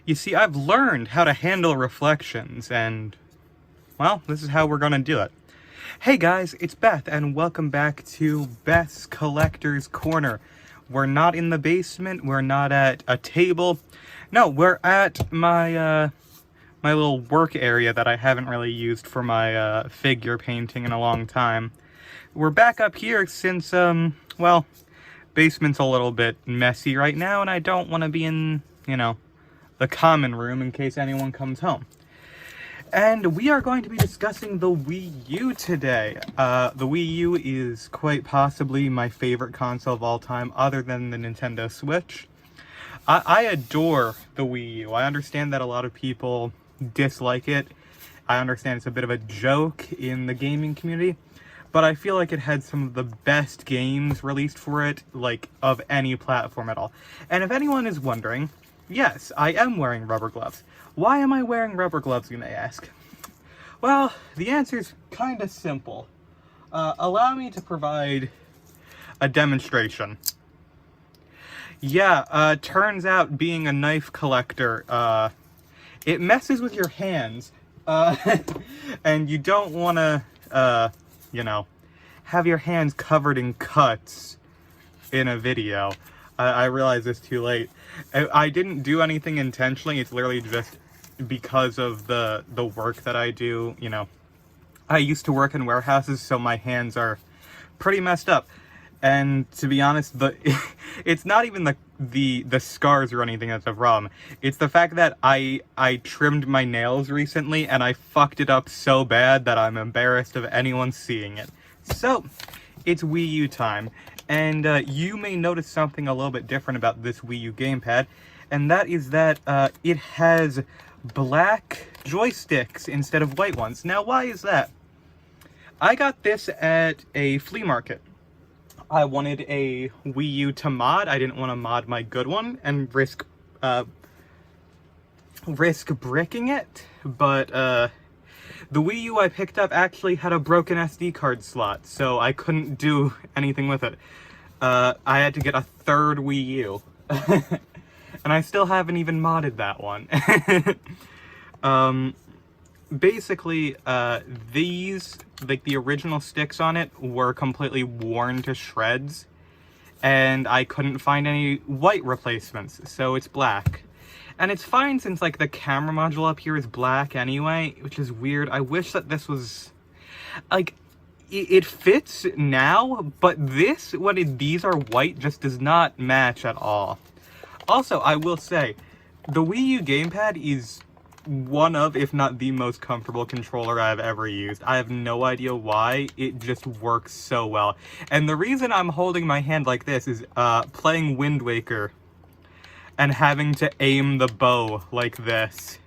You see, I've learned how to handle reflections, and, well, this is how we're gonna do it. Hey guys, it's Beth, and welcome back to Beth's Collector's Corner. We're not in the basement, we're not at a table. No, we're at my little work area that I haven't really used for my figure painting in a long time. We're back up here since, well, basement's a little bit messy right now, and I don't want to be in, the common room in case anyone comes home. And we are going to be discussing the Wii U today. The Wii U is quite possibly my favorite console of all time, other than the Nintendo Switch. I adore the Wii U. I understand that a lot of people dislike it. I understand it's a bit of a joke in the gaming community, but I feel like it had some of the best games released for it, like, of any platform at all. And if anyone is wondering, yes, I am wearing rubber gloves. Why am I wearing rubber gloves, you may ask? Well, the answer is kind of simple. Allow me to provide a demonstration. Yeah, turns out being a knife collector, it messes with your hands, and you don't want to, have your hands covered in cuts in a video. I realize this too late. I didn't do anything intentionally. It's literally just because of the work that I do. I used to work in warehouses, so my hands are pretty messed up. And to be honest, it's not even the scars or anything that's a problem. It's the fact that I trimmed my nails recently and I fucked it up so bad that I'm embarrassed of anyone seeing it. So, it's Wii U time. And you may notice something a little bit different about this Wii U gamepad, and that is that it has black joysticks instead of white ones. Now, why is that? I got this at a flea market. I wanted a Wii U to mod. I didn't want to mod my good one and risk bricking it, but the Wii U I picked up actually had a broken SD card slot, so I couldn't do anything with it. I had to get a third Wii U. And I still haven't even modded that one. Basically, these, like the original sticks on it, were completely worn to shreds, and I couldn't find any white replacements, so it's black. And it's fine since, like, the camera module up here is black anyway, which is weird. I wish that this was, like, it fits now, but this, these are white, just does not match at all. Also, I will say, the Wii U gamepad is one of, if not the most comfortable controller I've ever used. I have no idea why, it just works so well. And the reason I'm holding my hand like this is, playing Wind Waker and having to aim the bow like this.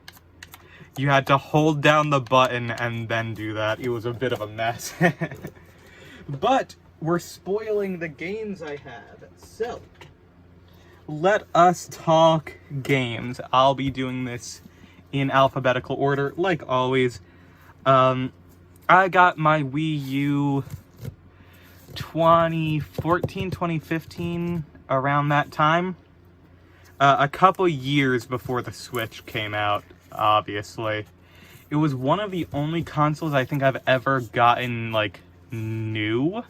You had to hold down the button and then do that. It was a bit of a mess. But we're spoiling the games I have, so let us talk games. I'll be doing this in alphabetical order, like always. I got my Wii U 2014, 2015, around that time. A couple years before the Switch came out, obviously. It was one of the only consoles I think I've ever gotten, like, new.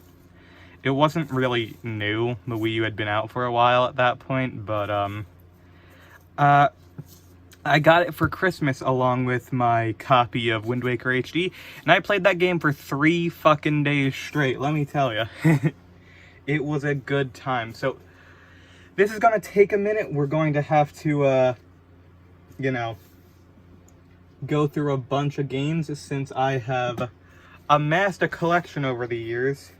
It wasn't really new. The Wii U had been out for a while at that point, but, I got it for Christmas along with my copy of Wind Waker HD, and I played that game for 3 fucking days straight, let me tell you. It was a good time. So, this is gonna take a minute. We're going to have to, go through a bunch of games since I have amassed a collection over the years.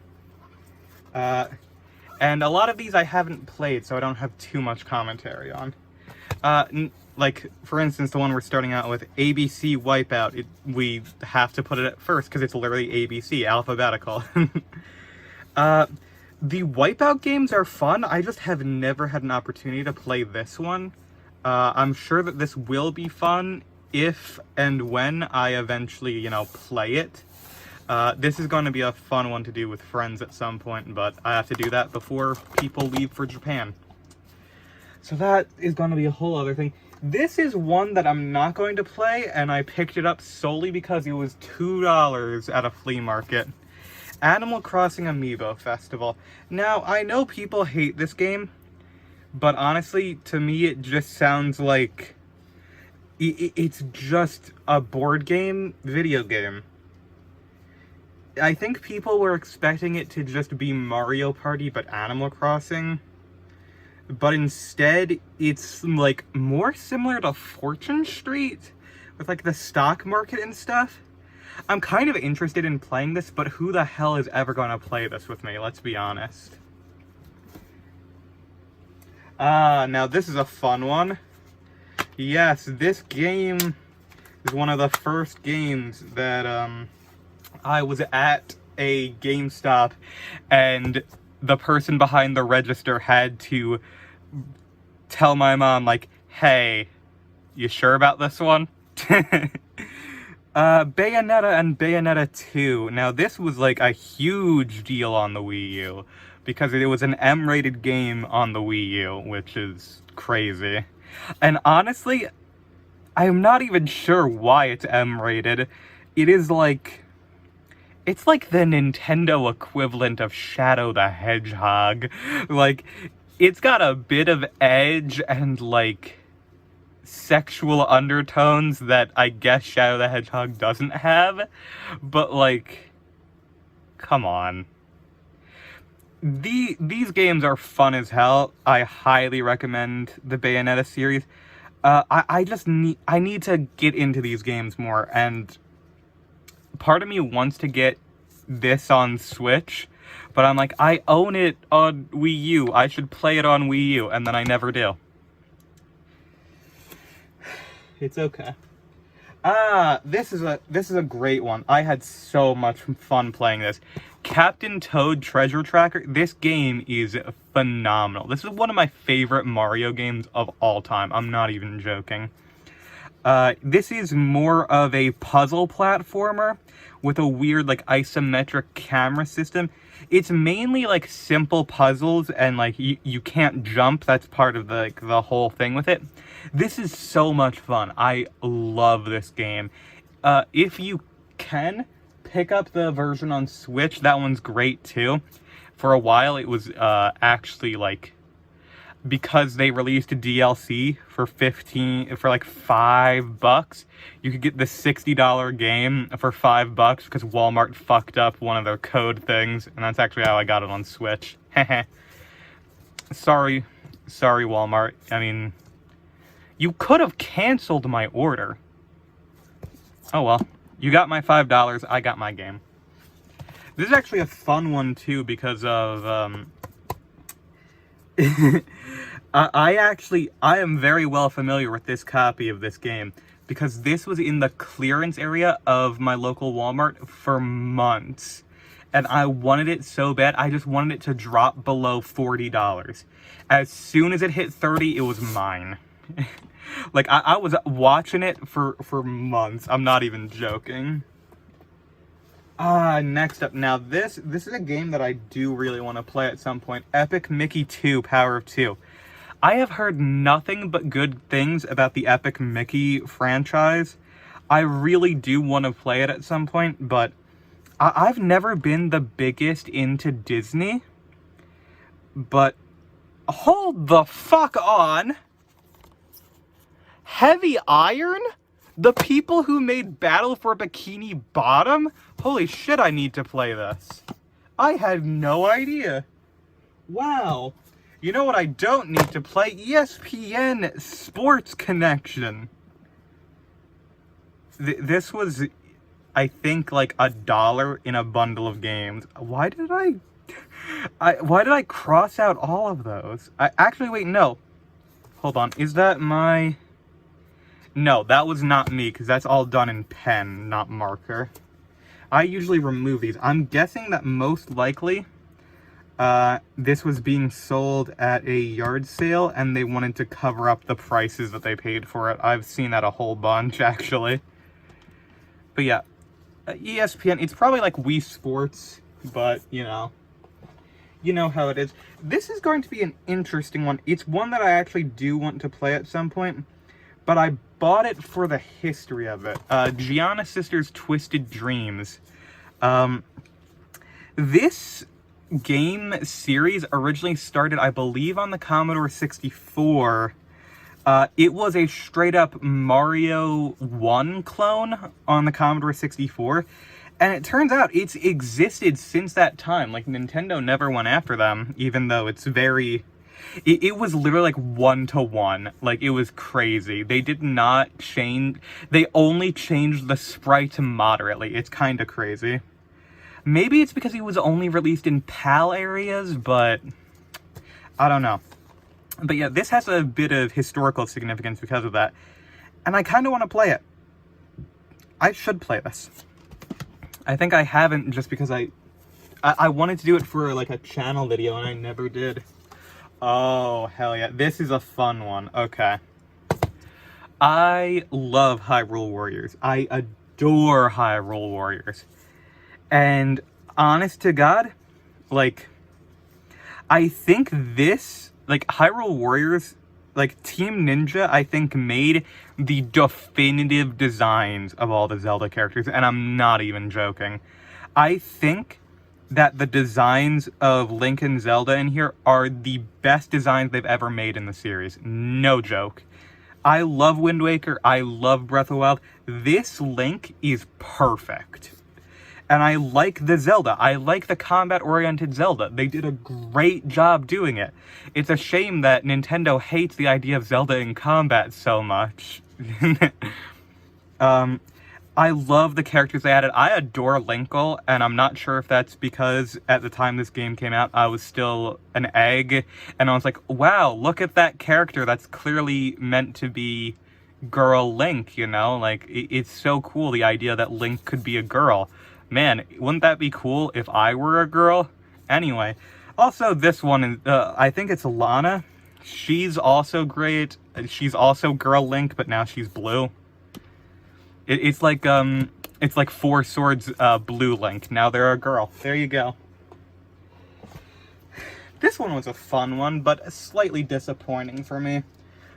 And a lot of these I haven't played, so I don't have too much commentary on. Like, for instance, the one we're starting out with, ABC Wipeout, we have to put it at first because it's literally ABC, alphabetical. The Wipeout games are fun. I just have never had an opportunity to play this one. I'm sure that this will be fun if and when I eventually, play it. This is going to be a fun one to do with friends at some point, but I have to do that before people leave for Japan. So that is going to be a whole other thing. This is one that I'm not going to play, and I picked it up solely because it was $2 at a flea market. Animal Crossing Amiibo Festival. Now, I know people hate this game, but honestly, to me, it just sounds like it's just a board game, video game. I think people were expecting it to just be Mario Party, but Animal Crossing. But instead, it's, like, more similar to Fortune Street, with, like, the stock market and stuff. I'm kind of interested in playing this, but who the hell is ever going to play this with me, let's be honest. Now this is a fun one. Yes, this game is one of the first games that, I was at a GameStop, and the person behind the register had to tell my mom, like, hey, you sure about this one? Bayonetta and Bayonetta 2. Now, this was, like, a huge deal on the Wii U, because it was an M-rated game on the Wii U, which is crazy. And honestly, I'm not even sure why it's M-rated. It is, like... It's like the Nintendo equivalent of Shadow the Hedgehog. Like, it's got a bit of edge and, like, sexual undertones that I guess Shadow the Hedgehog doesn't have. But, like, come on. These games are fun as hell. I highly recommend the Bayonetta series. I need to get into these games more, and part of me wants to get this on Switch, but I'm like, I own it on Wii U. I should play it on Wii U, and then I never do. It's okay. This is a great one. I had so much fun playing this. Captain Toad Treasure Tracker. This game is phenomenal. This is one of my favorite Mario games of all time. I'm not even joking. This is more of a puzzle platformer with a weird, like, isometric camera system. It's mainly, like, simple puzzles, and, like, you can't jump. That's part of the whole thing with it. This is so much fun. I love this game. If you can, pick up the version on Switch. That one's great, too. For a while, it was, actually, like... because they released a DLC for like $5, you could get the $60 game for $5 because Walmart fucked up one of their code things, and that's actually how I got it on Switch. Sorry, Walmart. I mean, you could have canceled my order. Oh well, you got my $5, I got my game. This is actually a fun one too because of I am very well familiar with this copy of this game because this was in the clearance area of my local Walmart for months. And I wanted it so bad, I just wanted it to drop below $40. As soon as it hit 30, it was mine. Like, I was watching it for months. I'm not even joking. Next up. Now, this is a game that I do really want to play at some point. Epic Mickey 2, Power of Two. I have heard nothing but good things about the Epic Mickey franchise. I really do want to play it at some point, but I've never been the biggest into Disney. But hold the fuck on! Heavy Iron? The people who made Battle for Bikini Bottom? Holy shit, I need to play this. I had no idea. Wow. You know what I don't need to play? ESPN Sports Connection. This was, I think, like $1 in a bundle of games. Why did I cross out all of those? Actually, wait, no. Hold on, is that my... No, that was not me, because that's all done in pen, not marker. I usually remove these. I'm guessing that most likely... this was being sold at a yard sale, and they wanted to cover up the prices that they paid for it. I've seen that a whole bunch, actually. But yeah, ESPN, it's probably like Wii Sports, but, you know how it is. This is going to be an interesting one. It's one that I actually do want to play at some point, but I bought it for the history of it. Gianna Sisters Twisted Dreams. This game series originally started, I believe, on the Commodore 64. It was a straight-up Mario 1 clone on the Commodore 64, and it turns out it's existed since that time. Like, Nintendo never went after them, even though it's very... It was literally like 1-to-1. Like, it was crazy. They did not change... They only changed the sprite moderately. It's kind of crazy. Maybe it's because he was only released in PAL areas, but I don't know. But yeah, this has a bit of historical significance because of that. And I kind of want to play it. I should play this. I think I haven't just because I wanted to do it for like a channel video and I never did. Oh, hell yeah. This is a fun one. Okay. I love Hyrule Warriors. I adore Hyrule Warriors. And honest to God, like, I think this, like, Hyrule Warriors, like, Team Ninja, I think, made the definitive designs of all the Zelda characters, and I'm not even joking. I think that the designs of Link and Zelda in here are the best designs they've ever made in the series. No joke. I love Wind Waker. I love Breath of the Wild. This Link is perfect. And I like the Zelda. I like the combat-oriented Zelda. They did a great job doing it. It's a shame that Nintendo hates the idea of Zelda in combat so much. I love the characters they added. I adore Linkle, and I'm not sure if that's because at the time this game came out, I was still an egg, and I was like, wow, look at that character that's clearly meant to be girl Link, you know? Like, it's so cool, the idea that Link could be a girl. Man, wouldn't that be cool if I were a girl? Anyway, also this one, I think it's Lana. She's also great. She's also girl Link, but now she's blue. It's like Four Swords blue Link. Now they're a girl. There you go. This one was a fun one, but slightly disappointing for me.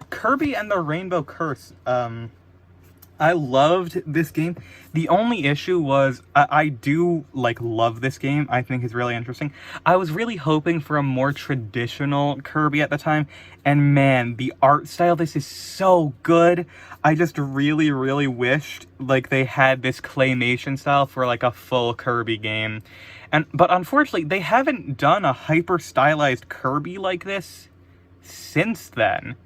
Kirby and the Rainbow Curse. I loved this game. The only issue was, I do, like, love this game. I think it's really interesting. I was really hoping for a more traditional Kirby at the time, and man, the art style of this is so good. I just really, really wished, like, they had this claymation style for, like, a full Kirby game. But unfortunately, they haven't done a hyper-stylized Kirby like this since then.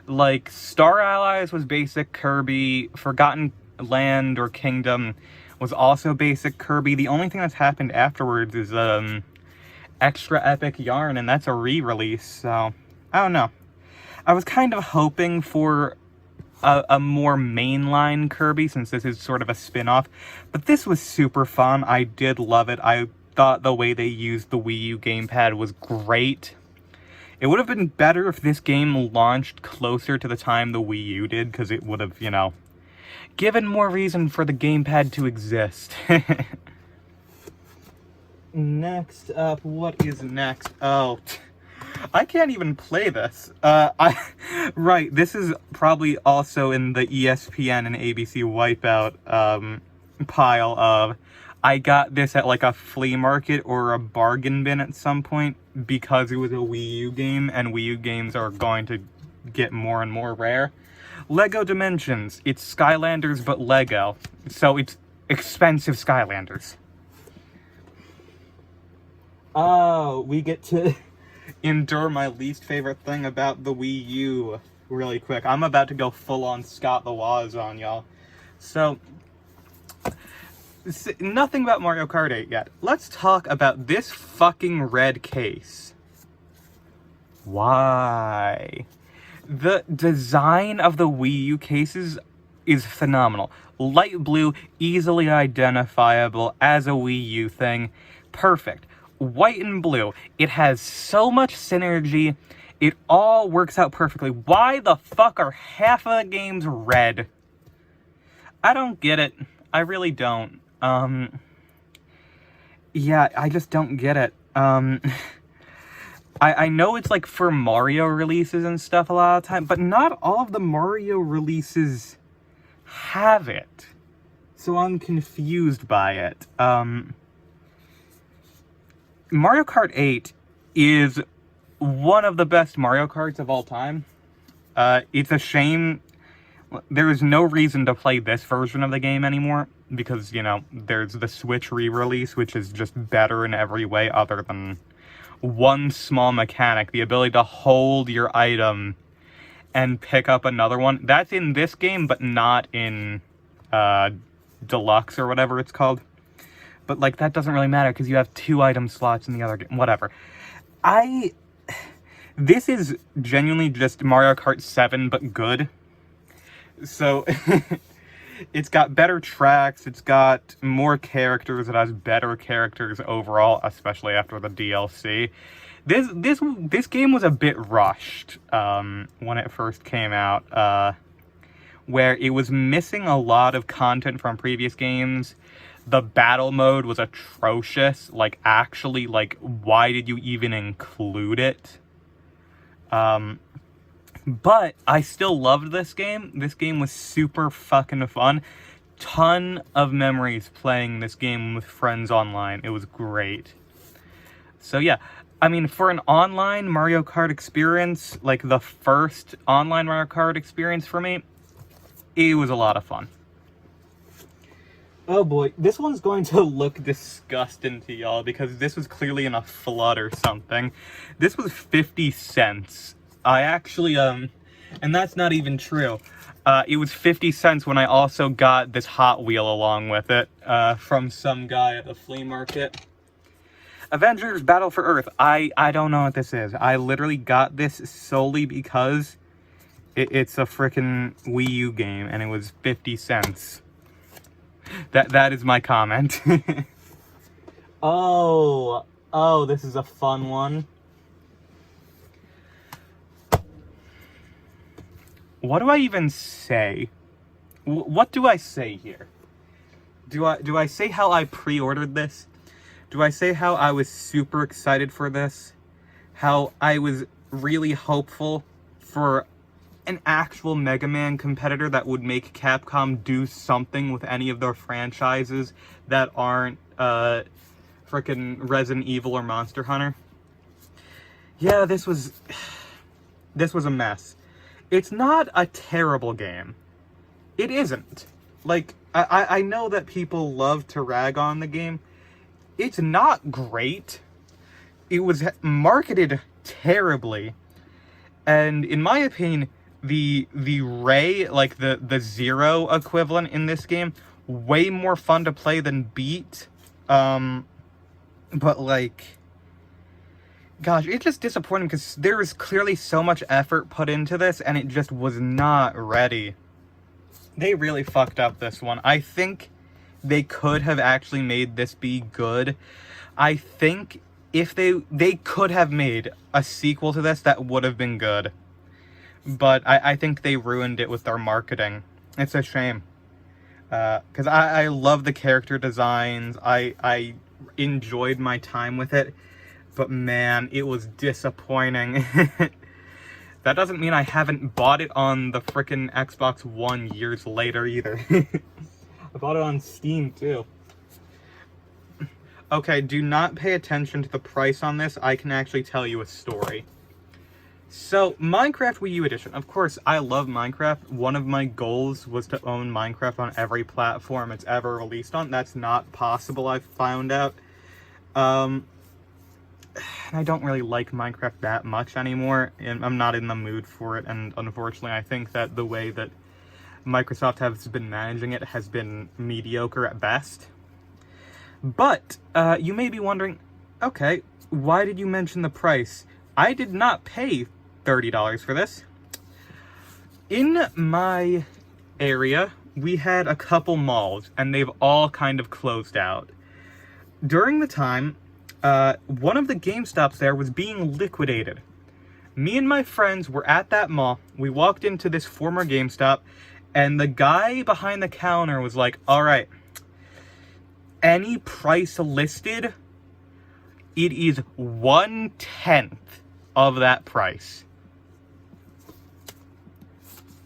Like, Star Allies was basic Kirby, Forgotten Land or Kingdom was also basic Kirby. The only thing that's happened afterwards is Extra Epic Yarn, and that's a re-release, so I don't know. I was kind of hoping for a more mainline Kirby, since this is sort of a spin-off, but this was super fun. I did love it. I thought the way they used the Wii U gamepad was great. It would have been better if this game launched closer to the time the Wii U did, because it would have, you know, given more reason for the gamepad to exist. Next up, what is next? Oh, I can't even play this. Right, this is probably also in the ESPN and ABC Wipeout pile of... I got this at like a flea market or a bargain bin at some point because it was a Wii U game, and Wii U games are going to get more and more rare. Lego Dimensions. It's Skylanders but Lego. So it's expensive Skylanders. Oh, we get to endure my least favorite thing about the Wii U really quick. I'm about to go full on Scott the Woz on y'all. So... nothing about Mario Kart 8 yet. Let's talk about this fucking red case. Why? The design of the Wii U cases is phenomenal. Light blue, easily identifiable as a Wii U thing. Perfect. White and blue. It has so much synergy. It all works out perfectly. Why the fuck are half of the games red? I don't get it. I really don't. Yeah, I just don't get it. I know it's like for Mario releases and stuff a lot of the time, but not all of the Mario releases have it. So I'm confused by it. Mario Kart 8 is one of the best Mario Karts of all time. It's a shame there is no reason to play this version of the game anymore, because, you know, there's the Switch re-release, which is just better in every way other than one small mechanic, the ability to hold your item and pick up another one. That's in this game, but not in Deluxe or whatever it's called. But, like, that doesn't really matter because you have 2 item slots in the other game. Whatever. This is genuinely just Mario Kart 7, but good. So, it's got better tracks, it's got more characters, it has better characters overall, especially after the DLC. This game was a bit rushed when it first came out, where it was missing a lot of content from previous games. The battle mode was atrocious. Like, actually, like, why did you even include it? But I still loved this game. This game was super fucking fun. Ton of memories playing this game with friends online. It was great. So yeah, I mean, for an online Mario Kart experience, like the first online Mario Kart experience for me, it was a lot of fun. Oh boy, this one's going to look disgusting to y'all because this was clearly in a flood or something. This was 50 cents. I actually, and that's not even true. It was 50 cents when I also got this Hot Wheel along with it, from some guy at the flea market. Avengers Battle for Earth. I don't know what this is. I literally got this solely because it's a frickin' Wii U game, and it was 50 cents. That is my comment. Oh, this is a fun one. What do I even say? What do I say here? Do I say how I pre-ordered this? Do I say how I was super excited for this? How I was really hopeful for an actual Mega Man competitor that would make Capcom do something with any of their franchises that aren't frickin' Resident Evil or Monster Hunter? Yeah, this was a mess. It's not a terrible game. It isn't. Like, I know that people love to rag on the game. It's not great. It was marketed terribly. And in my opinion, the Ray, like the Zero equivalent in this game, way more fun to play than Beat. But like, gosh, it's just disappointing because there was clearly so much effort put into this and it just was not ready. They really fucked up this one. I think they could have actually made this be good. I think if they could have made a sequel to this that would have been good. But I think they ruined it with their marketing. It's a shame. Because I love the character designs. I enjoyed my time with it. But man, it was disappointing. That doesn't mean I haven't bought it on the frickin' Xbox One years later either. I bought it on Steam too. Okay, do not pay attention to the price on this. I can actually tell you a story. So, Minecraft Wii U Edition. Of course, I love Minecraft. One of my goals was to own Minecraft on every platform it's ever released on. That's not possible, I've found out. I don't really like Minecraft that much anymore, and I'm not in the mood for it, and unfortunately I think that the way that Microsoft has been managing it has been mediocre at best. But, you may be wondering, okay, why did you mention the price? I did not pay $30 for this. In my area, we had a couple malls, and they've all kind of closed out. During the time, one of the GameStops there was being liquidated. Me and my friends were at that mall. We walked into this former GameStop, and the guy behind the counter was like, alright, any price listed, it is 1/10 of that price.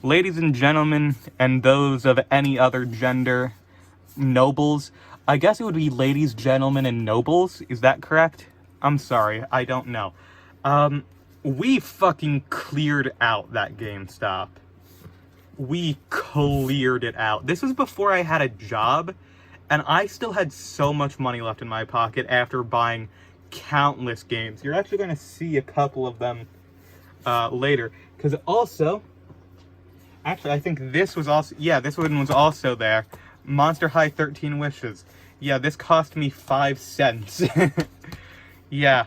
Ladies and gentlemen, and those of any other gender, nobles, I guess it would be ladies, gentlemen, and nobles, is that correct? I'm sorry, I don't know. We fucking cleared out that GameStop. We cleared it out. This was before I had a job, and I still had so much money left in my pocket after buying countless games. You're actually going to see a couple of them later. Because also, actually, I think this was also, yeah, this one was also there. Monster High 13 Wishes. Yeah, this cost me 5 cents. Yeah.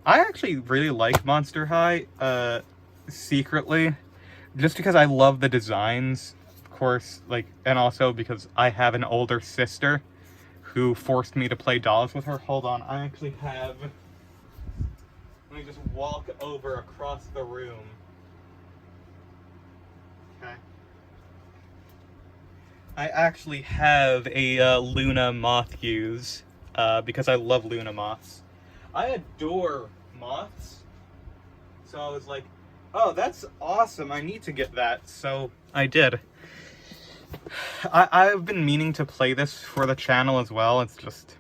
I actually really like Monster High, secretly. Just because I love the designs, of course, like, and also because I have an older sister who forced me to play dolls with her. Hold on, I actually have... Let me just walk over across the room. Okay. I actually have a Luna Moth-Use, because I love Luna Moths. I adore moths, so I was like, oh, that's awesome, I need to get that, so I did. I've been meaning to play this for the channel as well. It's just...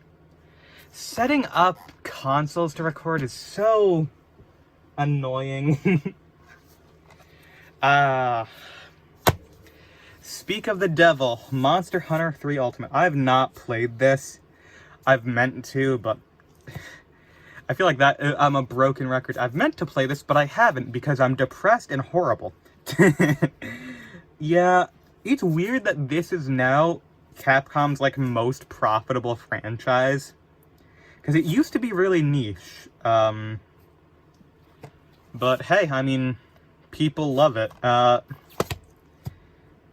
setting up consoles to record is so annoying. Speak of the devil, Monster Hunter 3 Ultimate. I have not played this. I've meant to, but... I feel like that I'm a broken record. I've meant to play this, but I haven't because I'm depressed and horrible. Yeah, it's weird that this is now Capcom's, like, most profitable franchise. Because it used to be really niche. But hey, I mean, people love it.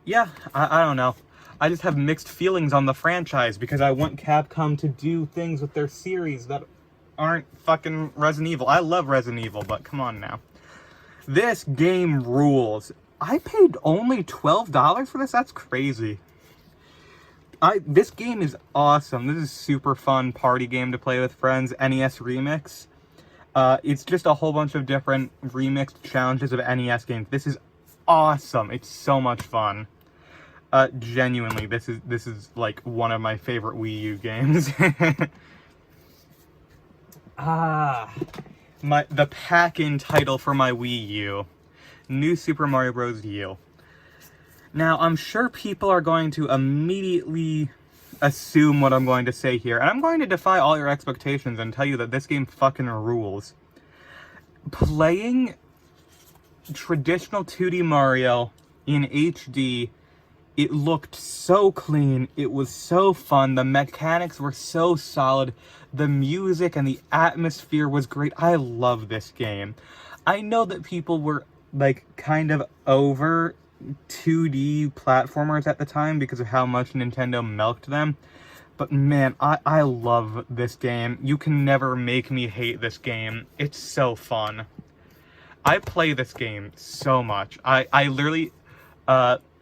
Yeah, I don't know. I just have mixed feelings on the franchise because I want Capcom to do things with their series that aren't fucking Resident Evil. I love Resident Evil, but come on now. This game rules. I paid only $12 for this? That's crazy. This game is awesome. This is super fun party game to play with friends. NES Remix. It's just a whole bunch of different remixed challenges of NES games. This is awesome. It's so much fun. Genuinely, this is like one of my favorite Wii U games. The pack-in title for my Wii U. New Super Mario Bros. U. Now, I'm sure people are going to immediately assume what I'm going to say here, and I'm going to defy all your expectations and tell you that this game fucking rules. Playing traditional 2D Mario in HD, it looked so clean, it was so fun, the mechanics were so solid, the music and the atmosphere was great. I love this game. I know that people were, like, kind of over 2D platformers at the time because of how much Nintendo milked them, but man, I love this game. You can never make me hate this game. It's so fun. I play this game so much. I literally,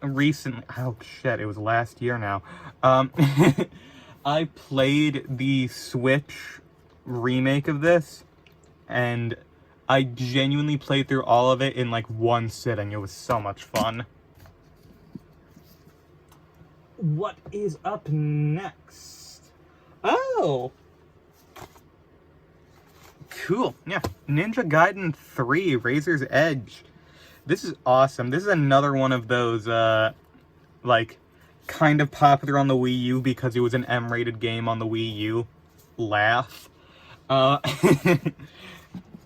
recently, oh shit, it was last year now, I played the Switch remake of this, and I genuinely played through all of it in like one sitting. It was so much fun. What is up next? Oh! Cool, yeah. Ninja Gaiden 3, Razor's Edge. This is awesome. This is another one of those, like, kind of popular on the Wii U because it was an M-rated game on the Wii U. Laugh.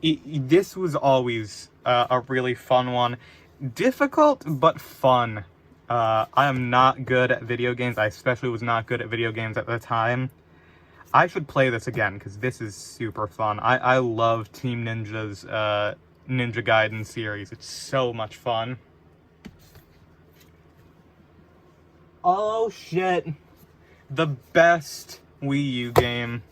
This was always a really fun one. Difficult, but fun. I am not good at video games. I especially was not good at video games at the time. I should play this again, because this is super fun. I love Team Ninja's Ninja Gaiden series. It's so much fun. Oh shit. The best Wii U game.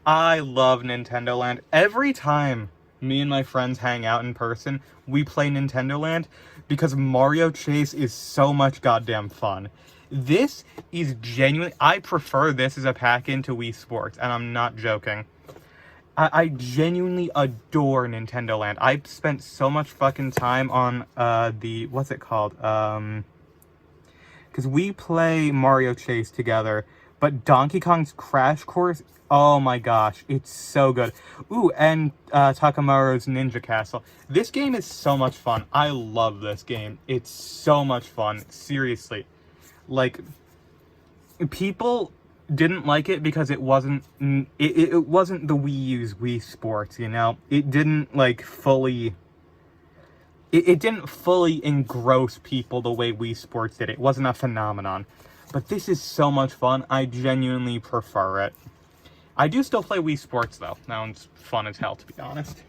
I love Nintendo Land. Every time me and my friends hang out in person, we play Nintendo Land because Mario Chase is so much goddamn fun. This is genuinely... I prefer this as a pack-in to Wii Sports, and I'm not joking. I genuinely adore Nintendo Land. I've spent so much fucking time on what's it called? Because we play Mario Chase together, but Donkey Kong's Crash Course, oh my gosh, it's so good. Ooh, and Takamaro's Ninja Castle. This game is so much fun. I love this game. It's so much fun. Seriously. Like, people didn't like it because it wasn't it wasn't the Wii U's Wii Sports, you know? It didn't like fully it didn't fully engross people the way Wii Sports did. It wasn't a phenomenon. But this is so much fun. I genuinely prefer it. I do still play Wii Sports though. That one's fun as hell, to be honest.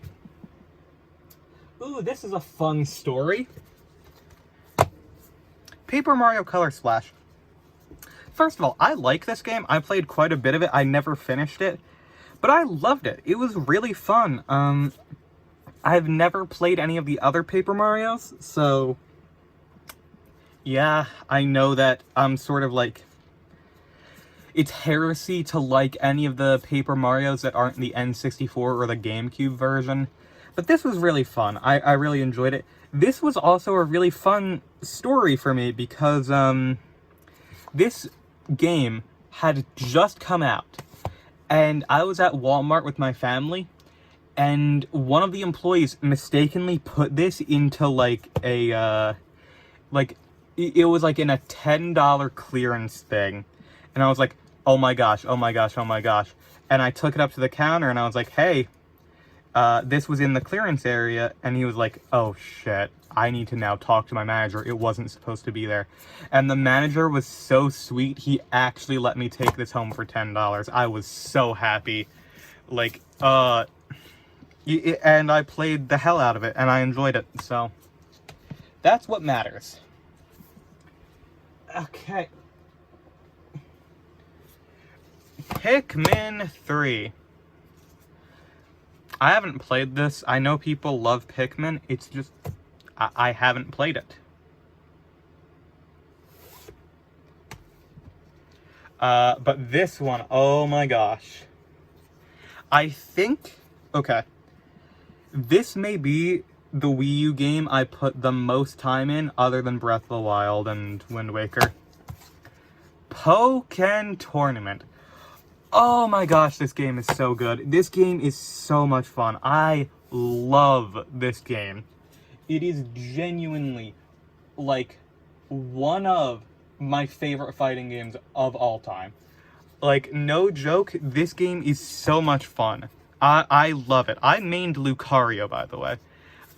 Ooh, this is a fun story. Paper Mario Color Splash. First of all, I like this game. I played quite a bit of it. I never finished it, but I loved it. It was really fun. I've never played any of the other Paper Marios, so yeah, I know that I'm sort of like, it's heresy to like any of the Paper Marios that aren't the N64 or the GameCube version, but this was really fun. I really enjoyed it. This was also a really fun story for me because, this game had just come out, and I was at Walmart with my family, and one of the employees mistakenly put this into like a, it was like in a $10 clearance thing, and I was like, oh my gosh, oh my gosh, oh my gosh, and I took it up to the counter, and I was like, hey, this was in the clearance area, and he was like, oh shit, I need to now talk to my manager, it wasn't supposed to be there. And the manager was so sweet, he actually let me take this home for $10. I was so happy. Like, and I played the hell out of it, and I enjoyed it, so that's what matters. Okay. Pikmin 3. I haven't played this. I know people love Pikmin. It's just, I haven't played it. But this one, oh my gosh. I think, okay, this may be the Wii U game I put the most time in, other than Breath of the Wild and Wind Waker. Pokken Tournament. Oh my gosh, this game is so good. This game is so much fun. I love this game. It is genuinely, like, one of my favorite fighting games of all time. Like, no joke, this game is so much fun. I love it. I mained Lucario, by the way.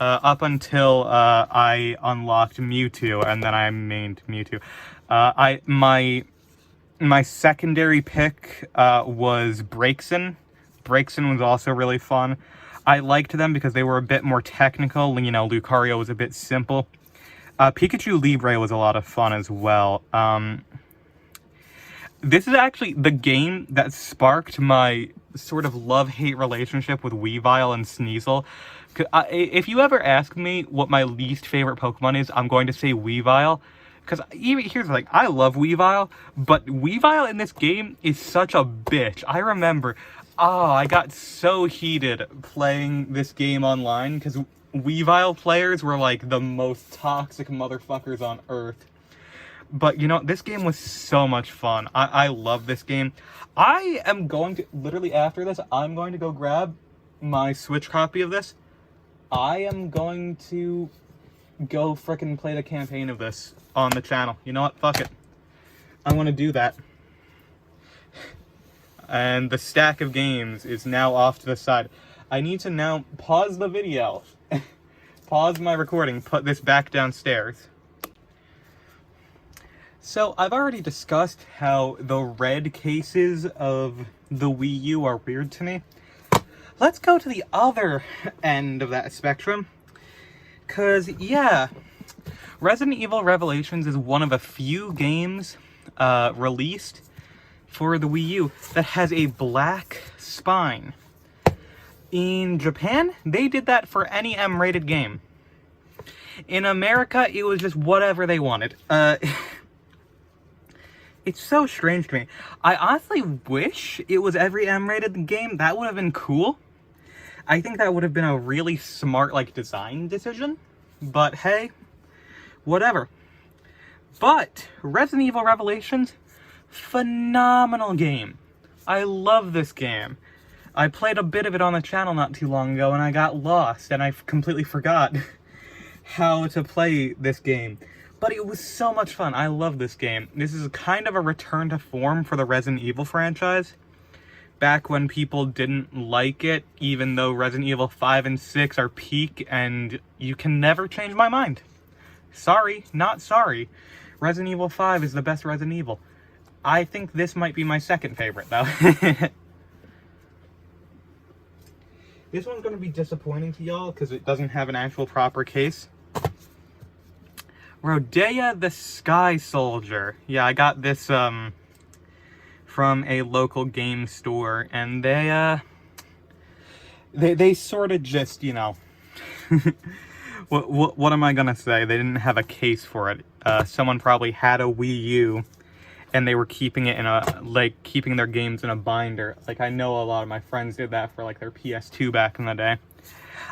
Up until I unlocked Mewtwo, and then I mained Mewtwo. My secondary pick was Braixen. Braixen was also really fun. I liked them because they were a bit more technical. You know, Lucario was a bit simple. Pikachu Libre was a lot of fun as well. This is actually the game that sparked my sort of love-hate relationship with Weavile and Sneasel. If you ever ask me what my least favorite Pokemon is, I'm going to say Weavile. Because here's the thing, I love Weavile, but Weavile in this game is such a bitch. I remember, I got so heated playing this game online, because Weavile players were like the most toxic motherfuckers on Earth. But, you know, this game was so much fun. I love this game. I am going to, literally after this, I'm going to go grab my Switch copy of this. I am going to go frickin' play the campaign of this on the channel. You know what? Fuck it. I want to do that. And the stack of games is now off to the side. I need to now pause the video. Pause my recording. Put this back downstairs. So, I've already discussed how the red cases of the Wii U are weird to me. Let's go to the other end of that spectrum. Because, yeah, Resident Evil Revelations is one of a few games released for the Wii U that has a black spine. In Japan, they did that for any M-rated game. In America, it was just whatever they wanted. It's so strange to me. I honestly wish it was every M-rated game. That would have been cool. I think that would have been a really smart, like, design decision. But hey, whatever. But Resident Evil Revelations, phenomenal game. I love this game. I played a bit of it on the channel not too long ago, and I got lost, and I completely forgot how to play this game. But it was so much fun. I love this game. This is kind of a return to form for the Resident Evil franchise. Back when people didn't like it, even though Resident Evil 5 and 6 are peak, and you can never change my mind. Sorry, not sorry. Resident Evil 5 is the best Resident Evil. I think this might be my second favorite, though. This one's going to be disappointing to y'all because it doesn't have an actual proper case. Rodea the Sky Soldier. Yeah, I got this from a local game store, and they sort of just, you know, what am I gonna say? They didn't have a case for it. Someone probably had a Wii U, and they were keeping it in a, like, keeping their games in a binder. Like, I know a lot of my friends did that for, like, their PS2 back in the day.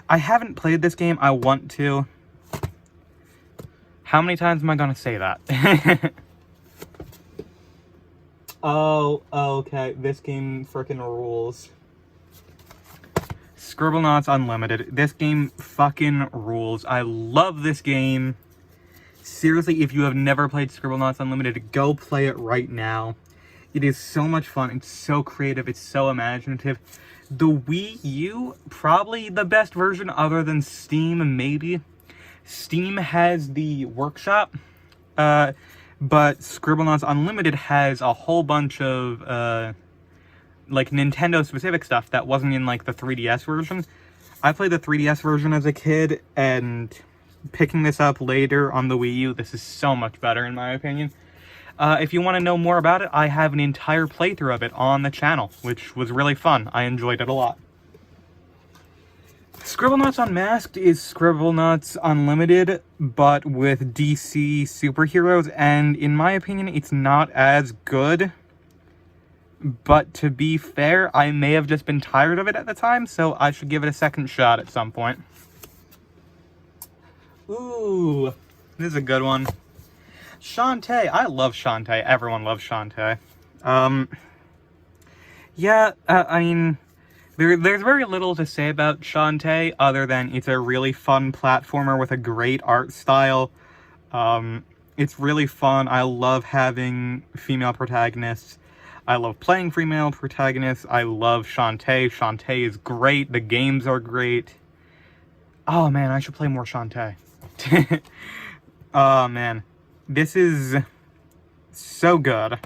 I haven't played this game. I want to. How many times am I gonna say that? Oh, okay. This game frickin' rules. Scribblenauts Unlimited. This game fucking rules. I love this game. Seriously, if you have never played Scribblenauts Unlimited, go play it right now. It is so much fun. It's so creative. It's so imaginative. The Wii U, probably the best version other than Steam, maybe. Steam has the workshop, but Scribblenauts Unlimited has a whole bunch of, like, Nintendo-specific stuff that wasn't in, like, the 3DS version. I played the 3DS version as a kid, and picking this up later on the Wii U, this is so much better, in my opinion. If you want to know more about it, I have an entire playthrough of it on the channel, which was really fun. I enjoyed it a lot. Scribblenauts Unmasked is Scribblenauts Unlimited, but with DC superheroes, and in my opinion, it's not as good. But to be fair, I may have just been tired of it at the time, so I should give it a second shot at some point. Ooh, this is a good one. Shantae. I love Shantae. Everyone loves Shantae. Yeah, I mean, there's very little to say about Shantae other than it's a really fun platformer with a great art style. It's really fun. I love having female protagonists. I love playing female protagonists. I love Shantae. Shantae is great. The games are great. Oh man, I should play more Shantae. Oh man, this is so good.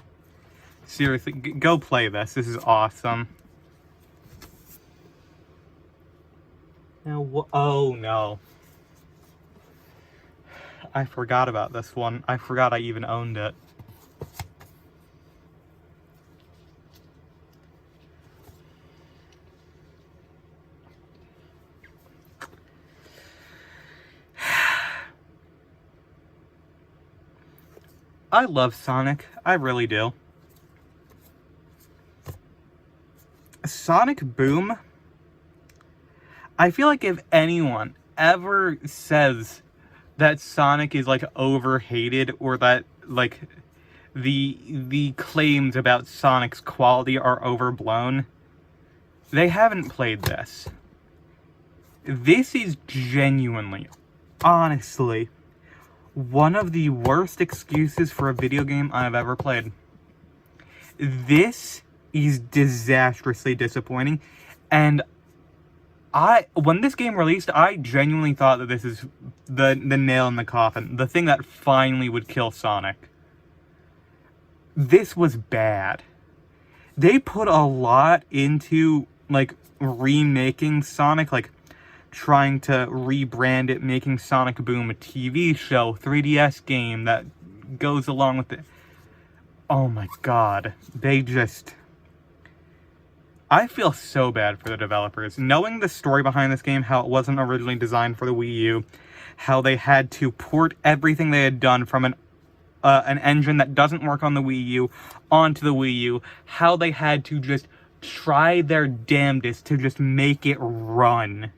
Seriously, go play this. This is awesome. Now, oh no. I forgot about this one. I forgot I even owned it. I love Sonic. I really do. Sonic Boom. I feel like if anyone ever says that Sonic is, like, overhated, or that, like, the claims about Sonic's quality are overblown, they haven't played this. This is genuinely, honestly, one of the worst excuses for a video game I've ever played. This is disastrously disappointing, and when this game released, I genuinely thought that this is the nail in the coffin, the thing that finally would kill Sonic. This was bad. They put a lot into, like, remaking Sonic, like, trying to rebrand it, making Sonic Boom a TV show, 3DS game that goes along with it. Oh my god. They just... I feel so bad for the developers. Knowing the story behind this game, how it wasn't originally designed for the Wii U, how they had to port everything they had done from an engine that doesn't work on the Wii U onto the Wii U, how they had to just try their damnedest to just make it run.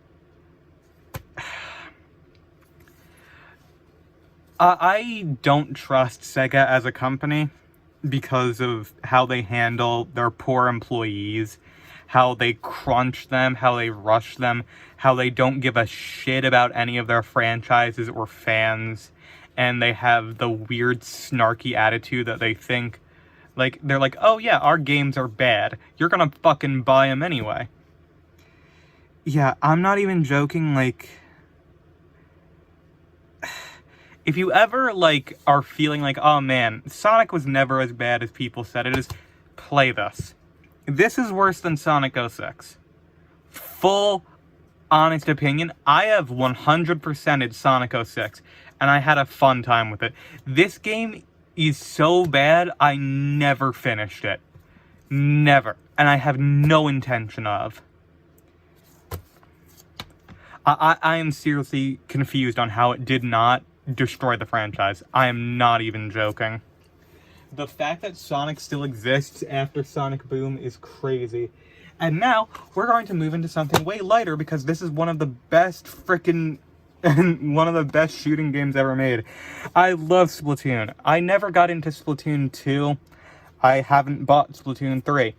I don't trust Sega as a company because of how they handle their poor employees, how they crunch them, how they rush them, how they don't give a shit about any of their franchises or fans, and they have the weird snarky attitude that they think, like, they're like, oh yeah, our games are bad, you're gonna fucking buy them anyway. Yeah, I'm not even joking, like, if you ever, like, are feeling like, oh man, Sonic was never as bad as people said it is, play this. This is worse than Sonic 06. Full, honest opinion, I have 100%ed Sonic 06, and I had a fun time with it. This game is so bad, I never finished it. Never. And I have no intention of. I am seriously confused on how it did not destroy the franchise. I am not even joking. The fact that Sonic still exists after Sonic Boom is crazy. And now, we're going to move into something way lighter because this is one of the best frickin' one of the best shooting games ever made. I love Splatoon. I never got into Splatoon 2. I haven't bought Splatoon 3.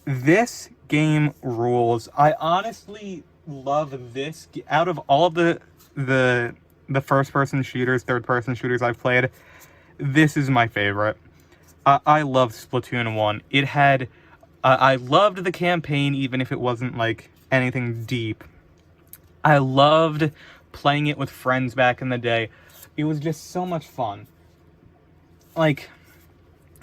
This game rules. I honestly love this. Out of all of the first-person shooters, third-person shooters I've played, this is my favorite. I love Splatoon 1. It had... I loved the campaign, even if it wasn't, like, anything deep. I loved playing it with friends back in the day. It was just so much fun. Like,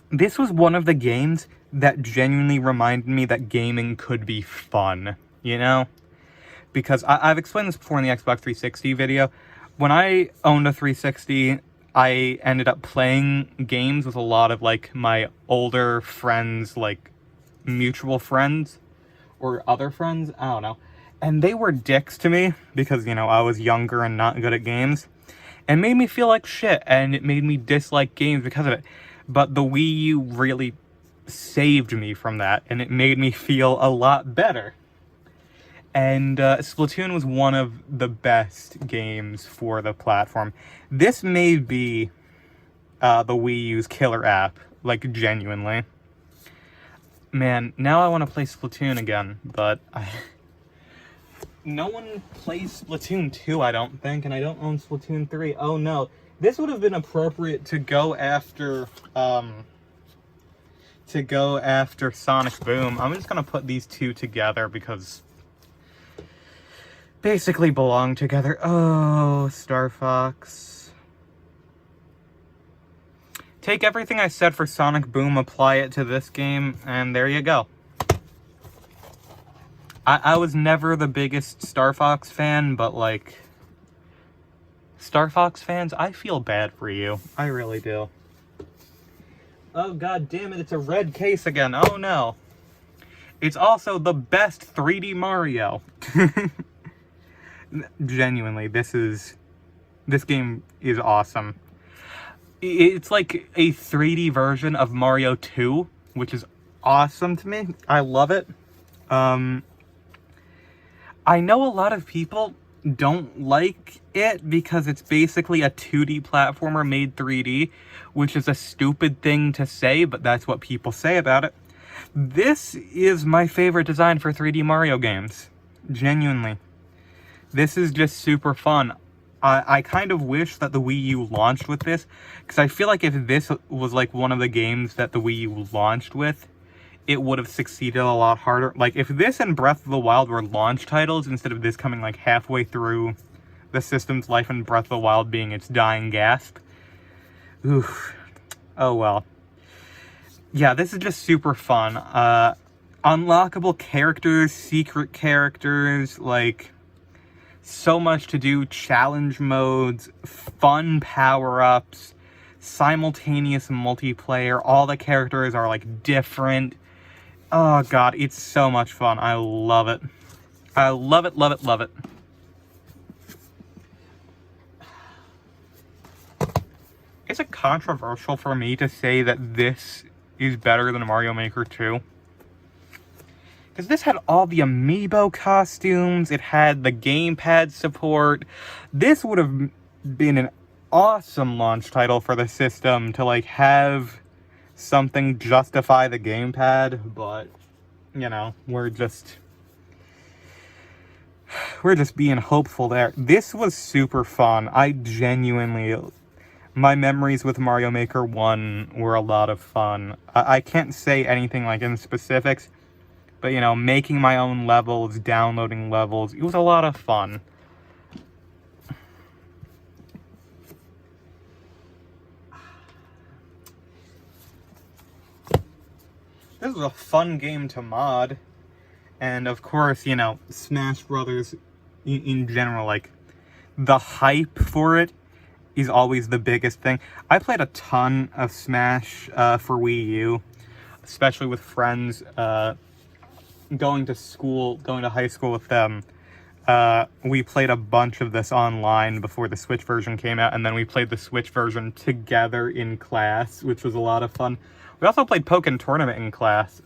this was one of the games that genuinely reminded me that gaming could be fun, you know? Because I've explained this before in the Xbox 360 video. When I owned a 360, I ended up playing games with a lot of, like, my older friends, like, mutual friends, or other friends, I don't know. And they were dicks to me, because, you know, I was younger and not good at games. And made me feel like shit, and it made me dislike games because of it. But the Wii U really saved me from that, and it made me feel a lot better. And Splatoon was one of the best games for the platform. This may be the Wii U's killer app, like, genuinely. Man, now I want to play Splatoon again, but no one plays Splatoon 2, I don't think, and I don't own Splatoon 3. Oh no, this would have been appropriate to go after Sonic Boom. I'm just gonna put these two together because basically belong together. Oh, Star Fox. Take everything I said for Sonic Boom, apply it to this game, and there you go. I was never the biggest Star Fox fan, but, like, Star Fox fans, I feel bad for you. I really do. Oh, god damn it, it's a red case again. Oh, no. It's also the best 3D Mario. Genuinely, this game is awesome. It's like a 3D version of Mario 2, which is awesome to me. I love it. I know a lot of people don't like it because it's basically a 2D platformer made 3D, which is a stupid thing to say, but that's what people say about it. This is my favorite design for 3D Mario games. Genuinely. This is just super fun. I kind of wish that the Wii U launched with this, because I feel like if this was like one of the games that the Wii U launched with, it would have succeeded a lot harder. Like, if this and Breath of the Wild were launch titles, instead of this coming like halfway through the system's life and Breath of the Wild being its dying gasp. Oof. Oh well. Yeah, this is just super fun. Unlockable characters, secret characters, like... so much to do, challenge modes, fun power-ups, simultaneous multiplayer, all the characters are, like, different. Oh, God, it's so much fun. I love it. I love it, love it, love it. Is it controversial for me to say that this is better than Mario Maker 2? Because this had all the amiibo costumes, it had the gamepad support. This would have been an awesome launch title for the system to, like, have something justify the gamepad, but, you know, we're just being hopeful there. This was super fun. My memories with Mario Maker 1 were a lot of fun. I can't say anything, like, in specifics, but, you know, making my own levels, downloading levels, it was a lot of fun. This was a fun game to mod. And, of course, you know, Smash Brothers in general, like, the hype for it is always the biggest thing. I played a ton of Smash for Wii U, especially with friends. Going to high school with them, we played a bunch of this online before the Switch version came out, and then we played the Switch version together in class, which was a lot of fun. We also played Pokken Tournament in class.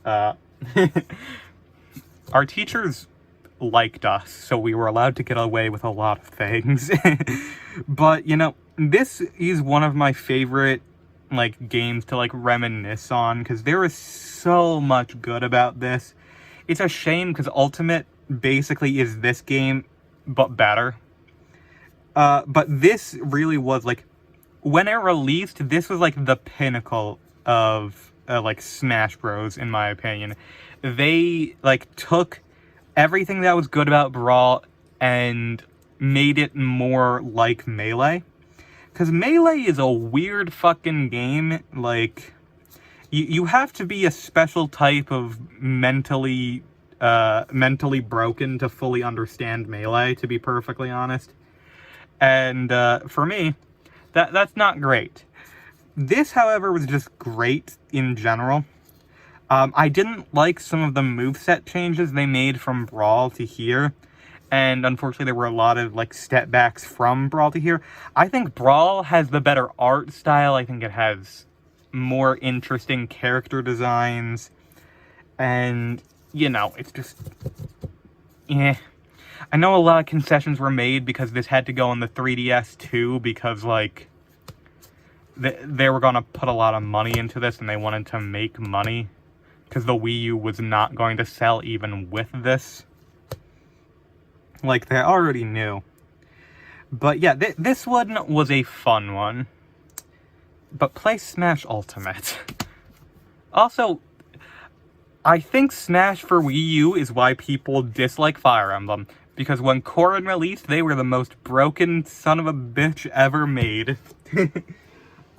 Our teachers liked us, so we were allowed to get away with a lot of things. But, you know, this is one of my favorite, like, games to, like, reminisce on, because there is so much good about this. It's a shame, because Ultimate basically is this game, but better. But this really was, like, when it released, this was, like, the pinnacle of, like, Smash Bros, in my opinion. They, like, took everything that was good about Brawl and made it more like Melee. Because Melee is a weird fucking game. Like, you have to be a special type of mentally broken to fully understand Melee, to be perfectly honest. And for me, that's not great. This, however, was just great in general. I didn't like some of the moveset changes they made from Brawl to here. And unfortunately, there were a lot of, like, step backs from Brawl to here. I think Brawl has the better art style. I think it has more interesting character designs. And, you know, it's just... yeah. I know a lot of concessions were made because this had to go on the 3DS too, because, like, they were going to put a lot of money into this and they wanted to make money. Because the Wii U was not going to sell even with this. Like, they already knew. But yeah, this one was a fun one. But play Smash Ultimate. Also, I think Smash for Wii U is why people dislike Fire Emblem. Because when Corrin released, they were the most broken son of a bitch ever made.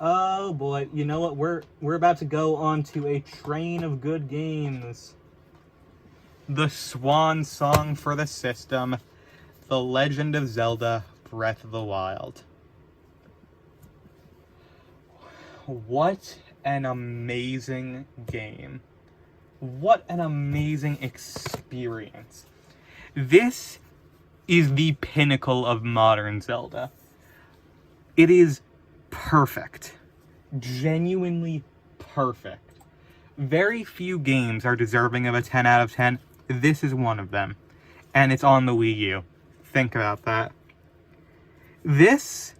Oh boy, you know what? We're about to go on to a train of good games. The swan song for the system, The Legend of Zelda: Breath of the Wild. What an amazing game. What an amazing experience. This is the pinnacle of modern Zelda. It is perfect. Genuinely perfect. Very few games are deserving of a 10 out of 10. This is one of them. And it's on the Wii U. Think about that. This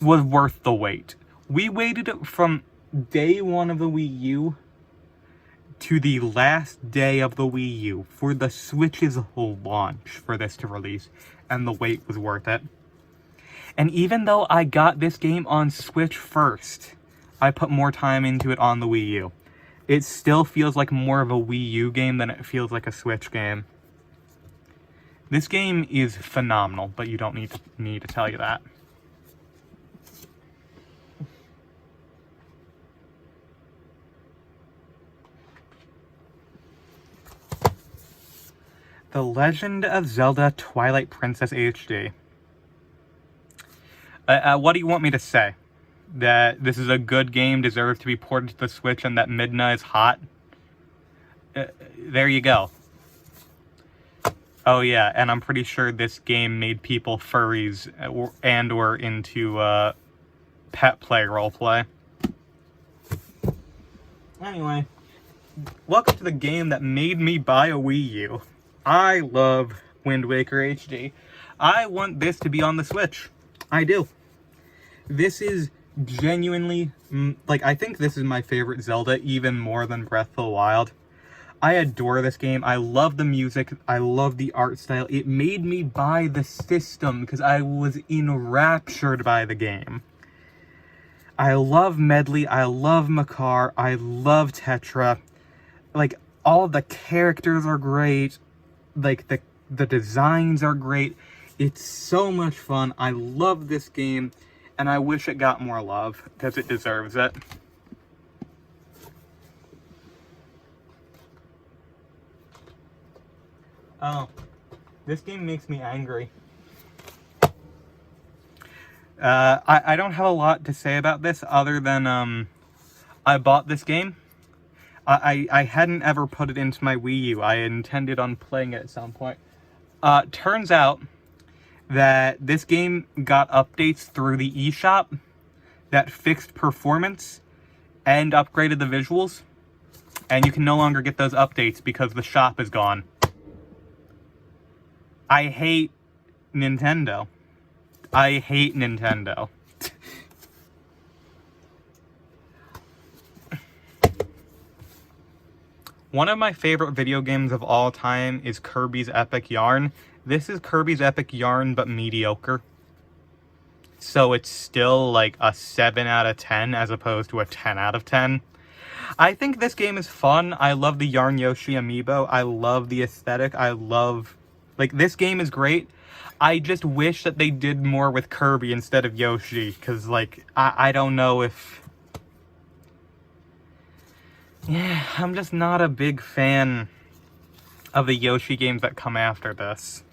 was worth the wait. We waited from day one of the Wii U to the last day of the Wii U for the Switch's launch for this to release. And the wait was worth it. And even though I got this game on Switch first, I put more time into it on the Wii U. It still feels like more of a Wii U game than it feels like a Switch game. This game is phenomenal, but you don't need me to tell you that. The Legend of Zelda: Twilight Princess HD. What do you want me to say? That this is a good game, deserves to be ported to the Switch, and that Midna is hot? There you go. Oh yeah, and I'm pretty sure this game made people furries or into pet play roleplay. Anyway, welcome to the game that made me buy a Wii U. I love Wind Waker HD. I want this to be on the Switch. I do. This is genuinely, like, I think this is my favorite Zelda even more than Breath of the Wild. I adore this game. I love the music. I love the art style. It made me buy the system because I was enraptured by the game. I love Medley. I love Makar. I love Tetra. Like, all the characters are great. Like, the designs are great. It's so much fun. I love this game, and I wish it got more love because it deserves it. Oh, this game makes me angry. I don't have a lot to say about this other than, I bought this game. I hadn't ever put it into my Wii U. I intended on playing it at some point. Turns out that this game got updates through the eShop that fixed performance and upgraded the visuals. And you can no longer get those updates because the shop is gone. I hate Nintendo. I hate Nintendo. One of my favorite video games of all time is Kirby's Epic Yarn. This is Kirby's Epic Yarn, but mediocre. So it's still like a 7 out of 10 as opposed to a 10 out of 10. I think this game is fun. I love the Yarn Yoshi amiibo. I love the aesthetic. Like, this game is great. I just wish that they did more with Kirby instead of Yoshi, because, like, I don't know if... Yeah, I'm just not a big fan of the Yoshi games that come after this.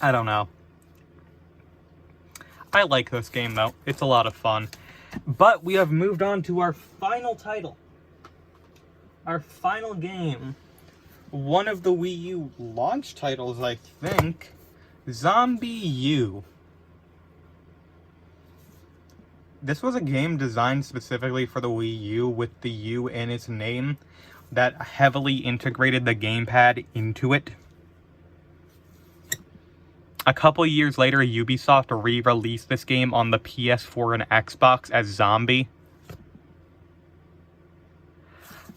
I don't know. I like this game, though. It's a lot of fun. But we have moved on to our final title. Our final game. One of the Wii U launch titles, I think. Zombie U. This was a game designed specifically for the Wii U with the U in its name that heavily integrated the gamepad into it. A couple years later, Ubisoft re-released this game on the PS4 and Xbox as Zombie.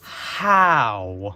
How?